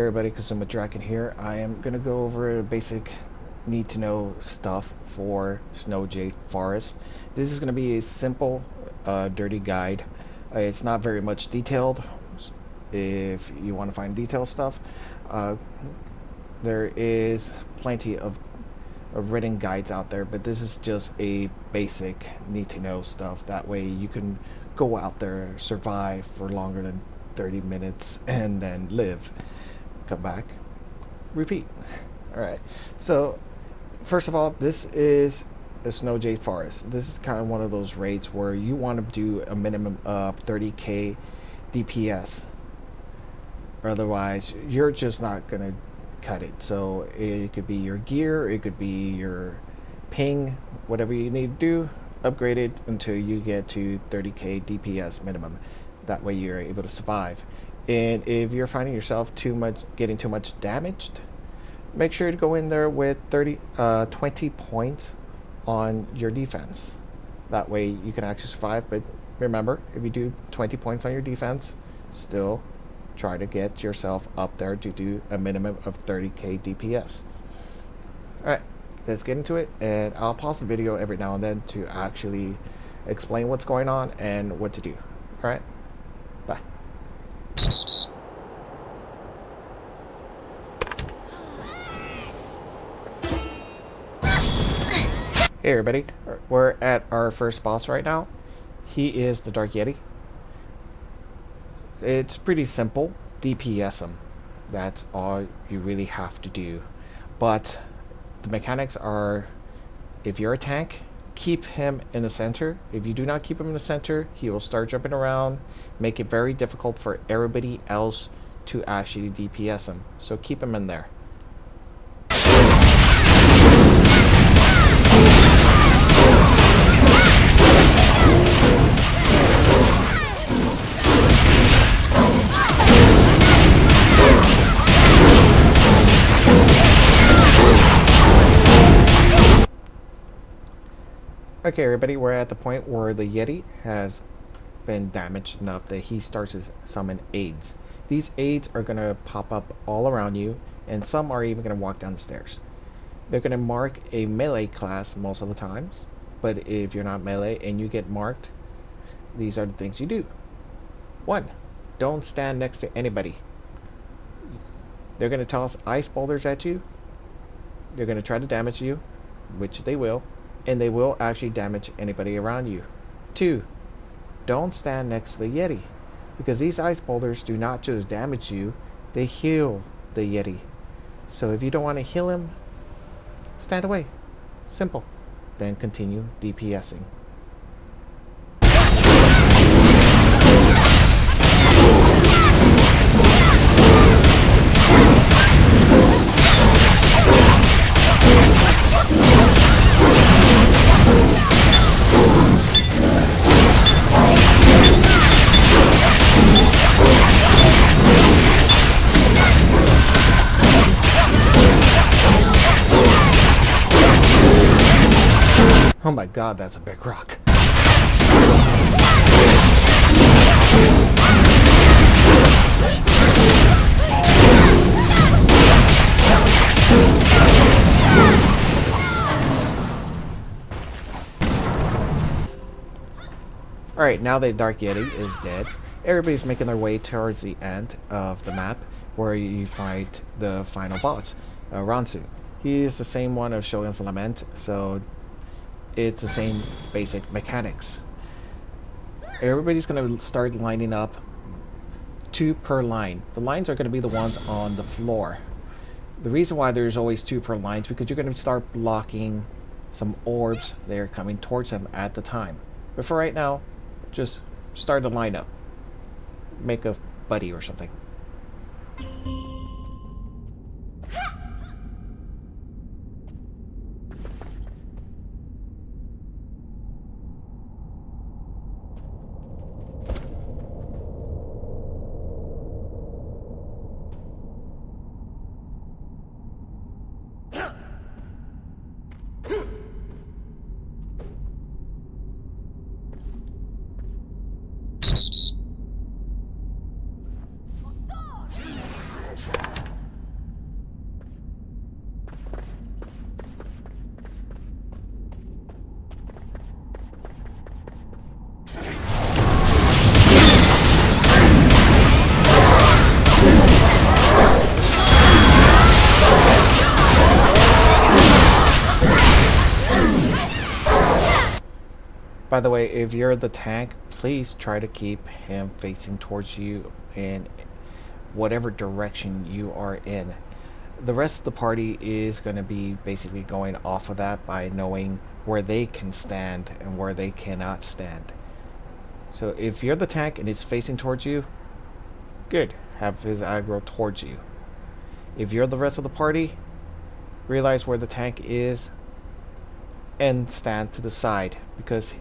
everybody, Kazuma Draken here. I am going to go over the basic need-to-know stuff for Snowjade Fortress. This is going to be a simple, dirty guide. It's not very much detailed. If you want to find detailed stuff, there is plenty of written guides out there, but this is just a basic need-to-know stuff. That way you can go out there, survive for longer than 30 minutes, and then live. Come back, repeat. Alright, so first of all, this is a Snowjade Fortress. This is kind of one of those raids where you want to do a minimum of 30k DPS. Otherwise, you're just not going to cut it. So it could be your gear, it could be your ping, whatever you need to do, upgrade it until you get to 30k DPS minimum. That way you're able to survive. And if you're finding yourself getting too much damaged, make sure to go in there with 20 points on your defense. That way you can actually survive. But remember, if you do 20 points on your defense, still try to get yourself up there to do a minimum of 30k DPS. Alright, let's get into it, and I'll pause the video every now and then to actually explain what's going on and what to do. Alright, bye. Hey everybody, we're at our first boss right now. He is the Dark Yeti. It's pretty simple. DPS him. That's all you really have to do. But the mechanics are, if you're a tank, keep him in the center. If you do not keep him in the center, he will start jumping around, make it very difficult for everybody else to actually DPS him. So keep him in there. Okay everybody, we're at the point where the Yeti has been damaged enough that he starts to summon aids. These aids are going to pop up all around you, and some are even going to walk down the stairs. They're going to mark a melee class most of the times, but if you're not melee and you get marked, these are the things you do. 1. Don't stand next to anybody. They're going to toss ice boulders at you. They're going to try to damage you, which they will. And they will actually damage anybody around you. 2. Don't stand next to the Yeti, because these ice boulders do not just damage you, they heal the Yeti. So if you don't want to heal him, stand away. Simple. Then continue DPSing. Oh my god, that's a big rock. Alright, now the Dark Yeti is dead. Everybody's making their way towards the end of the map where you fight the final boss, Ransu. He is the same one of Shogun's Lament, so it's the same basic mechanics. Everybody's going to start lining up 2 per line. The lines are going to be the ones on the floor. The reason why there's always 2 per line is because you're going to start blocking some orbs that are coming towards them at the time. But for right now, just start a lineup. Make a buddy or something. By the way, if you're the tank, please try to keep him facing towards you in whatever direction you are in. The rest of the party is going to be basically going off of that by knowing where they can stand and where they cannot stand. So if you're the tank and it's facing towards you, good, have his aggro towards you. If you're the rest of the party, realize where the tank is and stand to the side, because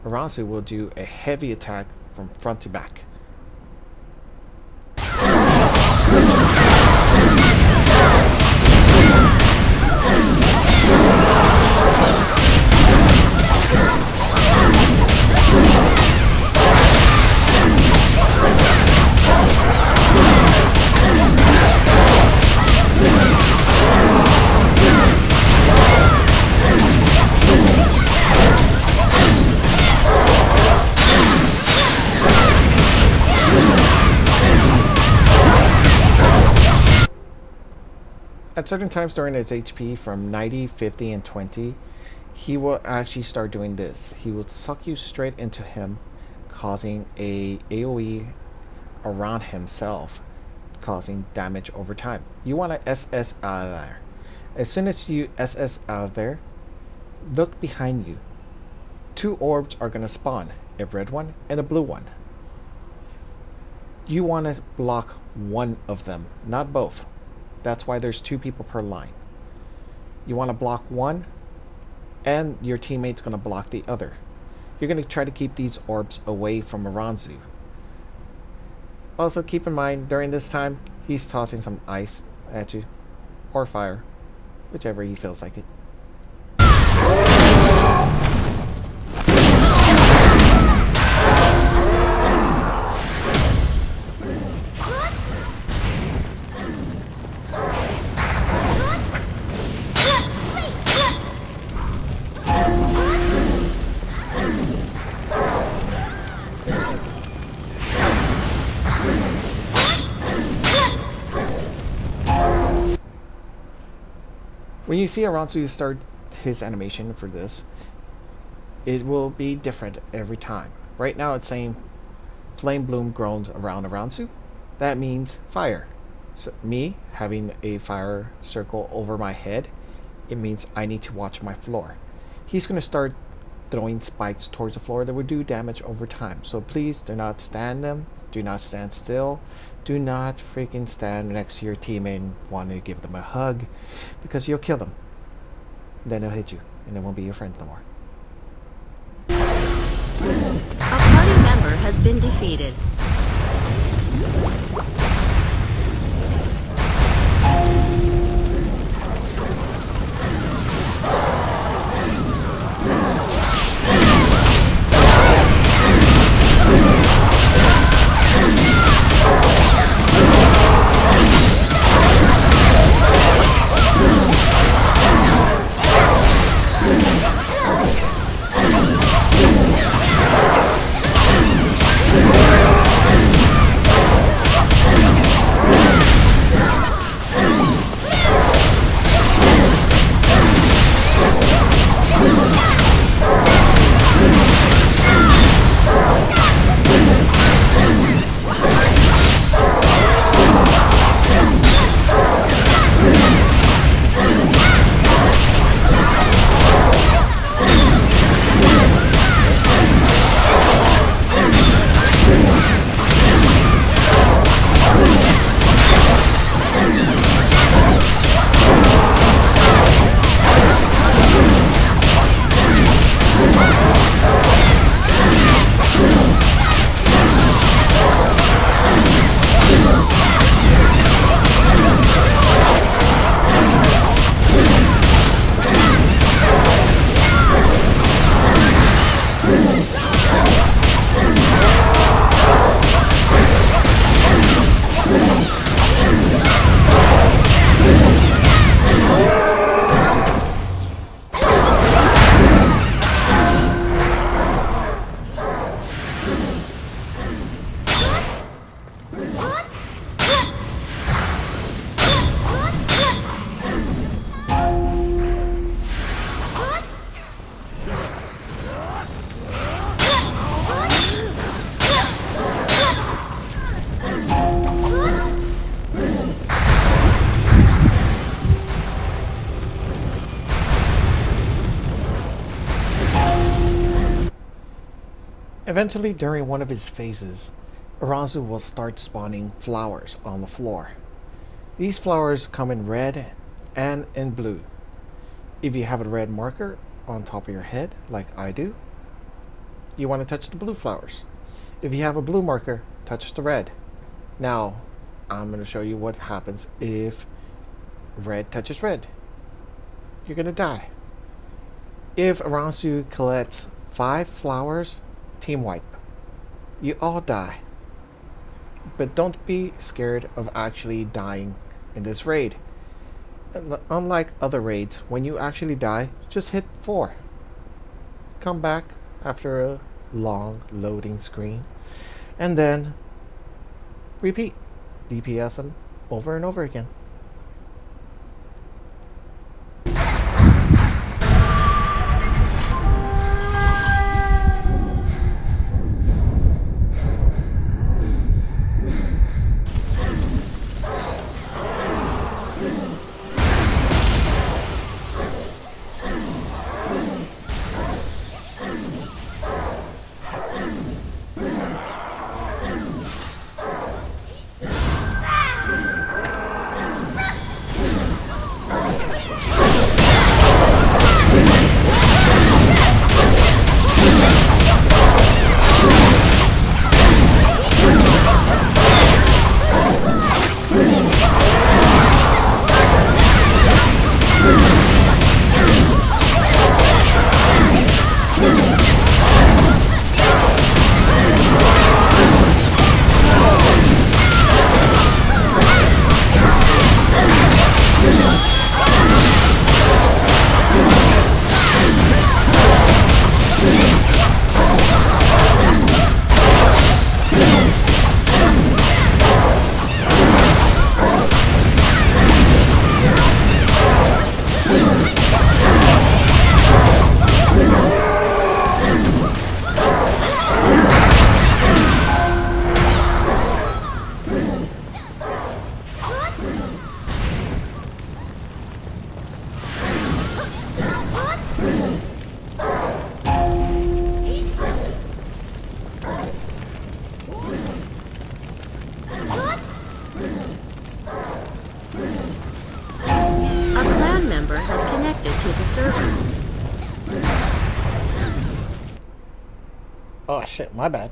Aransu will do a heavy attack from front to back. At certain times during his HP from 90, 50, and 20, he will actually start doing this. He will suck you straight into him, causing a AoE around himself, causing damage over time. You want to SS out of there. As soon as you SS out of there, look behind you. 2 orbs are going to spawn, a red one and a blue one. You want to block one of them, not both. That's why there's 2 people per line. You want to block one, and your teammate's going to block the other. You're going to try to keep these orbs away from Aransu. Also, keep in mind, during this time, he's tossing some ice at you, or fire, whichever he feels like it. When you see Aransu start his animation for this, it will be different every time. Right now it's saying flame bloom groans around Aransu. That means fire. So me having a fire circle over my head, it means I need to watch my floor. He's going to start throwing spikes towards the floor that will do damage over time. So please do not stand them. Do not stand still. Do not freaking stand next to your teammate and want to give them a hug, because you'll kill them. Then they'll hit you, and they won't be your friends no more. A party member has been defeated. Eventually, during one of his phases, Aranzu will start spawning flowers on the floor. These flowers come in red and in blue. If you have a red marker on top of your head, like I do, you want to touch the blue flowers. If you have a blue marker, touch the red. Now, I'm going to show you what happens if red touches red. You're going to die. If Aranzu collects 5 flowers, team wipe. You all die. But don't be scared of actually dying in this raid. Unlike other raids, when you actually die, just hit 4. Come back after a long loading screen, and then repeat. DPS them over and over again. Has connected to the server. Oh shit, my bad.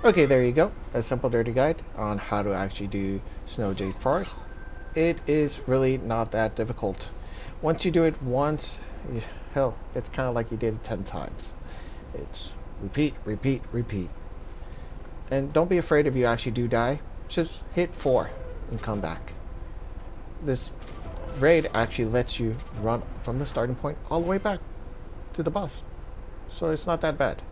Okay, there you go. A simple dirty guide on how to actually do Snowjade Fortress. It is really not that difficult. Once you do it once, hell, it's kind of like you did it 10 times. It's Repeat, repeat, repeat. And don't be afraid if you actually do die. Just hit 4 and come back. This raid actually lets you run from the starting point all the way back to the boss. So it's not that bad.